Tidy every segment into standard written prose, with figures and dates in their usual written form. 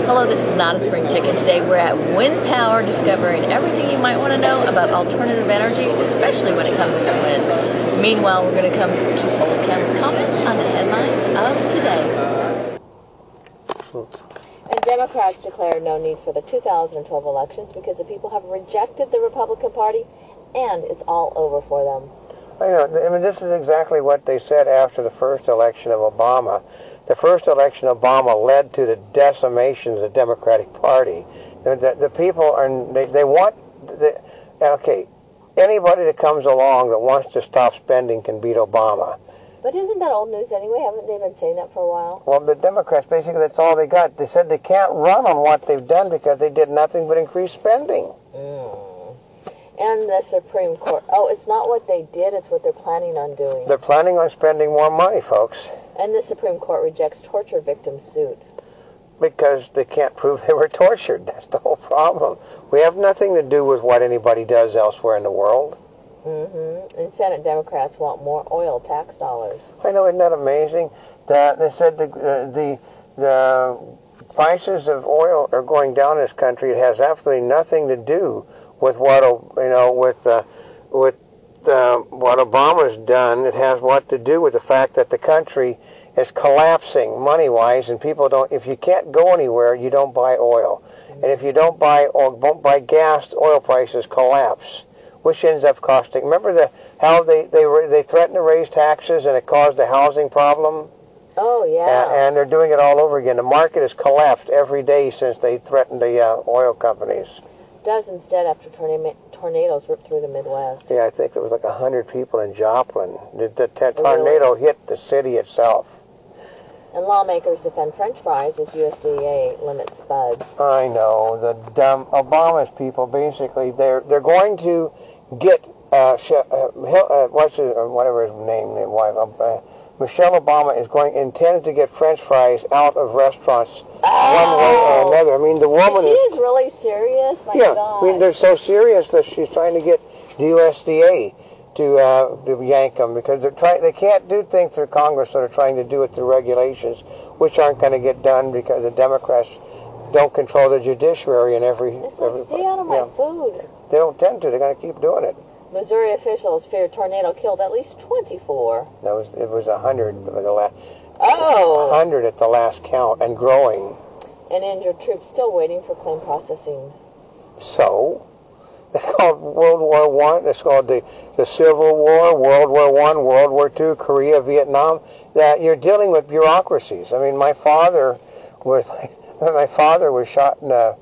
Hello, this is Not a Spring Chicken. Today we're at Wind Power, discovering everything you might want to know about alternative energy, especially when it comes to wind. Meanwhile, we're going to come to Oldecam with comments on the headlines of today. And Democrats declared no need for the 2012 elections because the people have rejected the Republican Party and it's all over for them. I mean, this is exactly what they said after the first election of Obama. The first election of Obama led to the decimation of the Democratic Party. The people are, they want, okay, anybody that comes along that wants to stop spending can beat Obama. But isn't that old news anyway? Haven't they been saying that for a while? Well, the Democrats, basically, that's all they got. They said they can't run on what they've done because they did nothing but increase spending. And the Supreme Court. Oh, it's not what they did, it's what they're planning on doing. They're planning on spending more money, folks. And the Supreme Court rejects torture victims' suit. Because they can't prove they were tortured. That's the whole problem. We have nothing to do with what anybody does elsewhere in the world. And Senate Democrats want more oil tax dollars. I know, isn't that amazing? They said the prices of oil are going down in this country. It has absolutely nothing to do with what what Obama's done. It has what to do with the fact that the country is collapsing money-wise, and people don't. If you can't go anywhere, you don't buy oil, and if you don't buy gas, oil prices collapse, which ends up costing. Remember how they threatened to raise taxes, and it caused a housing problem. Oh yeah. And they're doing it all over again. The market has collapsed every day since they threatened the oil companies. Dozens dead after tornadoes ripped through the Midwest. Yeah, I think it was like 100 people in Joplin. The tornado hit the city itself. And lawmakers defend French fries as USDA limits spuds. I know, the dumb Obama's people. Basically, they're going to get whatever his name was. Michelle Obama intends to get French fries out of restaurants one way or another. I mean, the woman is really serious. My God. I mean, they're so serious that she's trying to get the USDA to yank them because they can't do things through Congress, so they're trying to do it through regulations, which aren't going to get done because the Democrats don't control the judiciary in every. Stay out of my food. They don't tend to. They're going to keep doing it. Missouri officials fear tornado killed at least 24. It was 100 at the last. 100 at the last count and growing. And injured troops still waiting for claim processing. So, it's called World War I. It's called the Civil War, World War I, World War II, Korea, Vietnam. That you're dealing with bureaucracies. I mean, my father was shot in at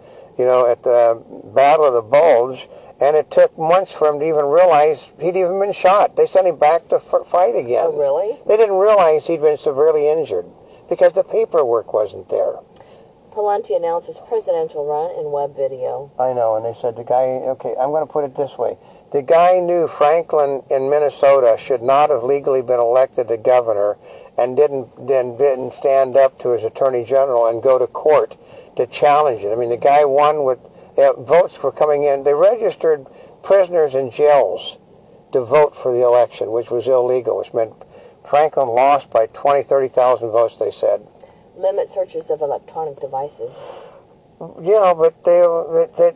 the Battle of the Bulge. And it took months for him to even realize he'd even been shot. They sent him back to fight again. Oh, really? They didn't realize he'd been severely injured because the paperwork wasn't there. Pawlenty announces presidential run in web video. I know, and they said the guy, okay, I'm going to put it this way. The guy knew Franklin in Minnesota should not have legally been elected to governor and didn't stand up to his attorney general and go to court to challenge it. I mean, the guy won with... votes were coming in. They registered prisoners in jails to vote for the election, which was illegal, which meant Franklin lost by 20,000, 30,000 votes, they said. Limit searches of electronic devices. Yeah, but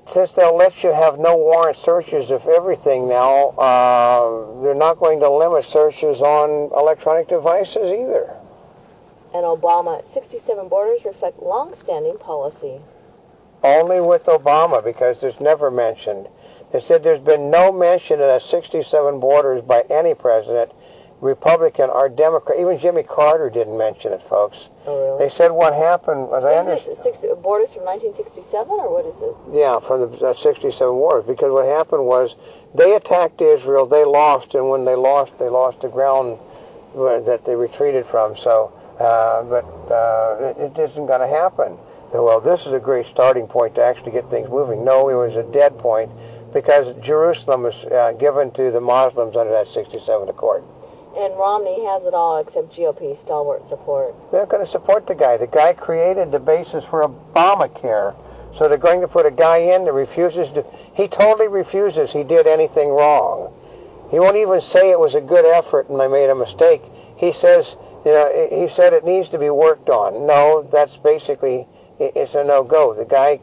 since they'll let you have no warrant searches of everything now, they're not going to limit searches on electronic devices either. And Obama at 67 borders reflect long-standing policy. Only with Obama, because there's never mentioned. They said there's been no mention of the 67 borders by any president, Republican or Democrat. Even Jimmy Carter didn't mention it, folks. Oh, really? They said what happened, as I understand... Borders from 1967, or what is it? Yeah, from the 67 borders, because what happened was they attacked Israel, they lost, and when they lost the ground that they retreated from, so, it isn't going to happen. Well, this is a great starting point to actually get things moving. No, it was a dead point because Jerusalem was given to the Muslims under that 67 Accord. And Romney has it all except GOP stalwart support. They're going to support the guy. The guy created the basis for Obamacare. So they're going to put a guy in that refuses to... He totally refuses he did anything wrong. He won't even say it was a good effort and I made a mistake. He says, he said it needs to be worked on. No, that's basically it's a no-go. The guy,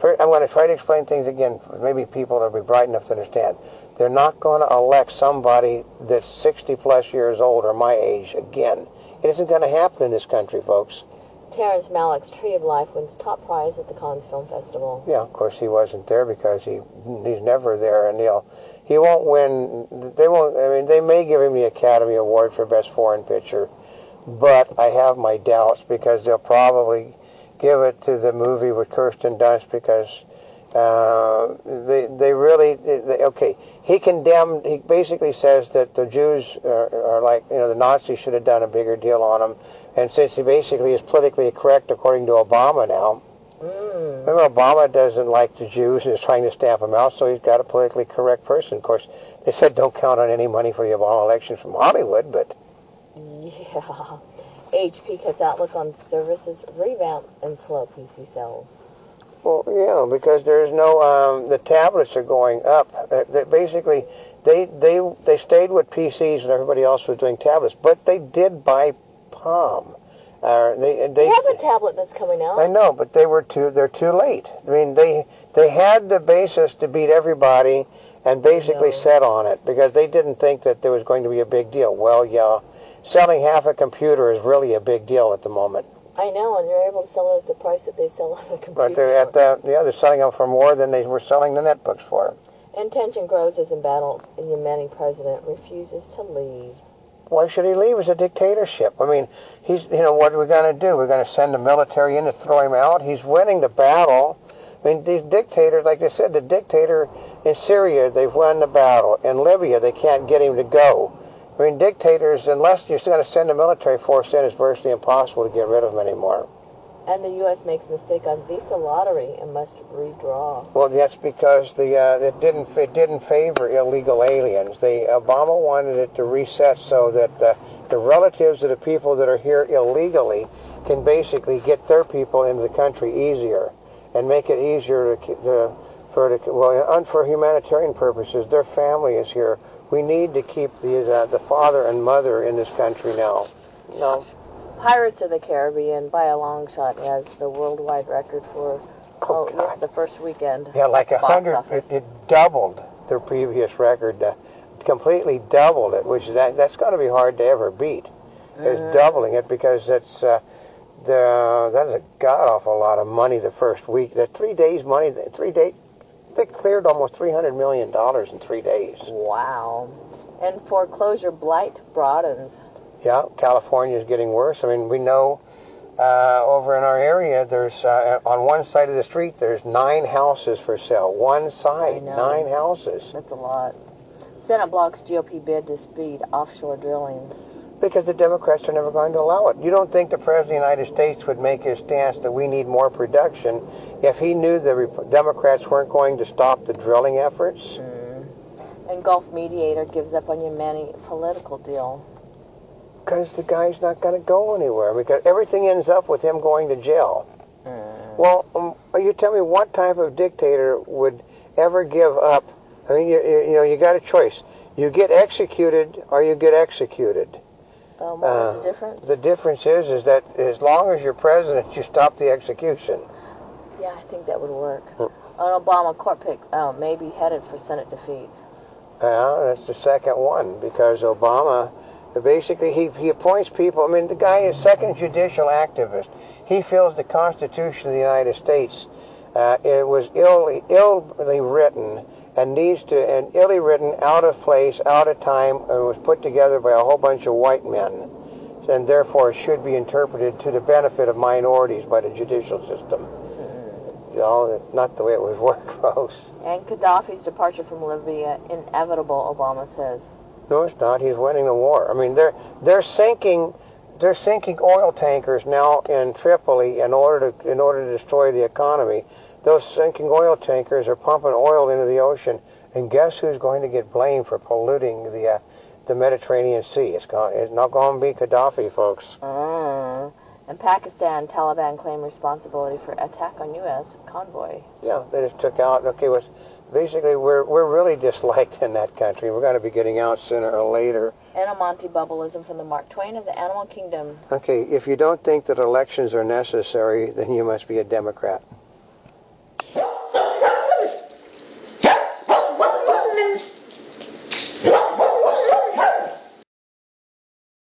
I'm going to try to explain things again. Maybe people will be bright enough to understand. They're not going to elect somebody that's 60-plus years old or my age again. It isn't going to happen in this country, folks. Terrence Malick's Tree of Life wins top prize at the Cannes Film Festival. Yeah, of course he wasn't there because he's never there, and he won't win. They won't. I mean, they may give him the Academy Award for Best Foreign Picture, but I have my doubts because they'll probably give it to the movie with Kirsten Dunst because they really okay. He basically says that the Jews are like, the Nazis should have done a bigger deal on them, and since he basically is politically correct according to Obama now. Remember, Obama doesn't like the Jews and is trying to stamp them out, so he's got a politically correct person. Of course, they said don't count on any money for the Obama election from Hollywood, but yeah. HP cuts outlook on services, revamp, and slow PC sales. Well, yeah, because there's no, the tablets are going up. Basically, they stayed with PCs and everybody else was doing tablets, but they did buy Palm. They have a tablet that's coming out. I know, but they're too late. I mean, they had the basis to beat everybody and basically set on it because they didn't think that there was going to be a big deal. Well, yeah, selling half a computer is really a big deal at the moment. I know, and they're able to sell it at the price that they sell other computers. But they're selling them for more than they were selling the netbooks for. And tension grows as embattled Yemeni president refuses to leave. Why should he leave? It's a dictatorship. I mean, what are we going to do? We're going to send the military in to throw him out? He's winning the battle. I mean, these dictators, like I said, the dictator in Syria, they've won the battle. In Libya, they can't get him to go. I mean, dictators, unless you're going to send a military force in, it's virtually impossible to get rid of them anymore. And the U.S. makes a mistake on Visa lottery and must redraw. Well, that's because it didn't favor illegal aliens. Obama wanted it to reset so that the relatives of the people that are here illegally can basically get their people into the country easier and make it easier for humanitarian purposes. Their family is here. We need to keep the father and mother in this country now. No. Pirates of the Caribbean, by a long shot, has the worldwide record for the first weekend. Yeah, like 100. It doubled their previous record, completely doubled it, which that's going to be hard to ever beat. It's doubling it because that is a god awful lot of money the first week. That 3 days money, they cleared almost $300 million in 3 days. Wow. And foreclosure blight broadens. Yeah, California is getting worse. I mean, we know over in our area, there's on one side of the street, there's 9 houses for sale. One side, 9 houses. That's a lot. Senate blocks GOP bid to speed offshore drilling. Because the Democrats are never going to allow it. You don't think the President of the United States would make his stance that we need more production if he knew the Democrats weren't going to stop the drilling efforts? And Gulf mediator gives up on Yemeni political deal. Because the guy's not going to go anywhere. Because everything ends up with him going to jail. Well, you tell me what type of dictator would ever give up? I mean, you got a choice. You get executed or you get executed. What is the difference? The difference is that as long as you're president, you stop the execution. Yeah, I think that would work. An Obama court pick may be headed for Senate defeat. That's the second one because Obama, basically, he appoints people. I mean, the guy is second judicial activist. He feels the Constitution of the United States it was illy written and illy written, out of place, out of time, and was put together by a whole bunch of white men, and therefore should be interpreted to the benefit of minorities by the judicial system. That's not the way it would work, folks. And Gaddafi's departure from Libya inevitable, Obama says. No, it's not. He's winning the war. I mean, they're sinking oil tankers now in Tripoli in order to destroy the economy. Those sinking oil tankers are pumping oil into the ocean, and guess who's going to get blamed for polluting the Mediterranean Sea? It's not going to be Gaddafi, folks. And Pakistan, Taliban claim responsibility for attack on U.S. convoy. Yeah, they just took out. Basically we're really disliked in that country. We're going to be getting out sooner or later. And a Monty Bubbleism from the Mark Twain of the Animal Kingdom. Okay, if you don't think that elections are necessary, then you must be a Democrat.